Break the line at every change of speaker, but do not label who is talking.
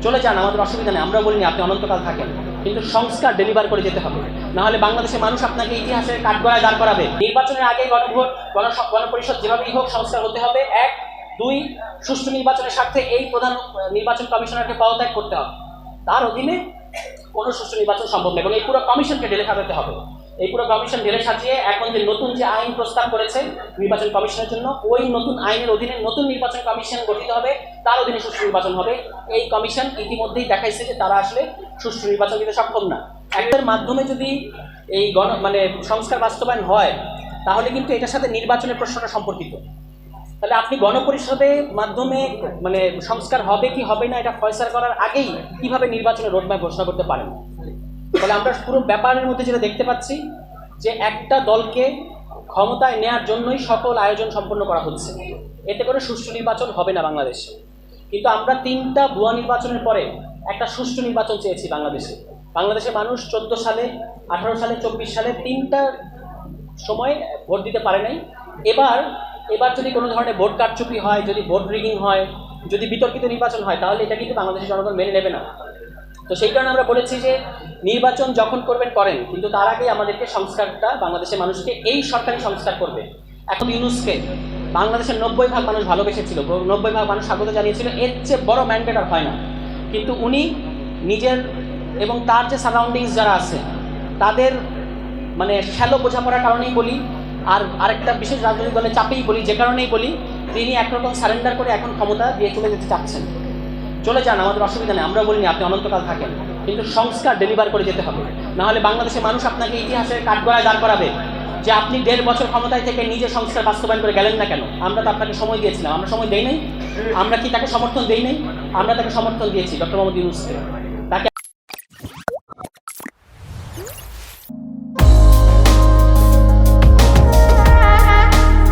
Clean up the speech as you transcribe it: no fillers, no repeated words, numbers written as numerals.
চলে যান, আমাদের অসুবিধা নেই, আমরা বলিনি আপনি অনন্তকাল থাকেন, কিন্তু সংস্কার ডেলিভার করে যেতে হবে। না হলে বাংলাদেশের মানুষ আপনাকে ইতিহাসের কাঠগড়ায় দাঁড় করাবে। নির্বাচনের আগে গণভোট, গণপরিষদ যেভাবেই হোক সংস্কার হতে হবে। 1, 2, সুষ্ঠু নির্বাচনের স্বার্থে এই প্রধান নির্বাচন কমিশনারকে পদত্যাগ করতে হবে। তার অধীনে কোনো সুষ্ঠু নির্বাচন সম্ভব নয় এবং এই পুরো কমিশনকে ঢেলে সাজাতে হবে। এই পুরো কমিশন ঢেলে সাজিয়ে এখন যে নতুন যে আইন প্রস্তাব করেছে নির্বাচন কমিশনের জন্য, ওই নতুন আইনের অধীনে নতুন নির্বাচন কমিশন গঠিত হবে, তার অধীনে সুষ্ঠু নির্বাচন হবে। এই কমিশন ইতিমধ্যেই দেখাইছে যে তারা আসলে সুষ্ঠু নির্বাচন দিতে সক্ষম না। একটার মাধ্যমে যদি এই সংস্কার বাস্তবায়ন হয়, তাহলে কিন্তু এটার সাথে নির্বাচনের প্রশ্নটা সম্পর্কিত। তাহলে আপনি গণপরিষদের মাধ্যমে সংস্কার হবে কি হবে না এটা ফয়সালা করার আগেই কিভাবে নির্বাচনের রোডম্যাপ ঘোষণা করতে পারেন? ফলে আমরা পুরো ব্যাপারের মধ্যে যেটা দেখতে পাচ্ছি যে একটা দলকে ক্ষমতায় নেওয়ার জন্যই সকল আয়োজন সম্পন্ন করা হচ্ছে, এতে করে সুষ্ঠু নির্বাচন হবে না বাংলাদেশে। কিন্তু আমরা 3টা ভুয়া নির্বাচনের পরে একটা সুষ্ঠু নির্বাচন চেয়েছি বাংলাদেশের মানুষ 14 সালে, 18 সালে, 24 সালে 3টা সময় ভোট দিতে পারে নাই। এবার যদি কোনো ধরনের ভোট কারচুপি হয়, যদি ভোট রিগিং হয়, যদি বিতর্কিত নির্বাচন হয়, তাহলে এটা কিন্তু বাংলাদেশের জনগণ মেনে নেবে না। তো সেই কারণে আমরা বলেছি যে নির্বাচন যখন করবেন করেন, কিন্তু তার আগে আমাদেরকে সংস্কারটা বাংলাদেশের মানুষকে এই সরকারি সংস্কার করবে। এখন ইউনূসকে বাংলাদেশের 90% মানুষ ভালোবেসেছিল, 90% মানুষ স্বাগত জানিয়েছিল, এর চেয়ে বড় ম্যান্ডেট আর হয় না। কিন্তু উনি নিজের এবং তার যে সারাউন্ডিংস যারা আছে তাদের শ্যালো বোঝাপড়ার কারণেই বলি, আর আরেকটা বিশেষ রাজনৈতিক দলের চাপেই বলি, যে কারণেই বলি, তিনি একরকম সারেন্ডার করে এখন ক্ষমতা দিয়ে চলে যেতে চাচ্ছেন। চলে যান, আমাদের অসুবিধা নেই, আমরা বলিনি আপনি অনন্তকাল থাকেন, কিন্তু সংস্কার ডেলিভার করে যেতে হবে। না হলে বাংলাদেশের মানুষ আপনাকে ইতিহাসের কাঠগড়ায় দাঁড় করাবে যে আপনি 1.5 বছর ক্ষমতায় থেকে নিজে সংস্কার বাস্তবায়ন করে গেলেন না কেন? আমরা তো আপনাকে সময় দিয়েছিলাম, আমরা সময় দেই নাই? আমরা কি তাকে সমর্থন দেই নাই? আমরা তাকে সমর্থন দিয়েছি, ডক্টর মোহাম্মদ ইউনূসকে। তাকে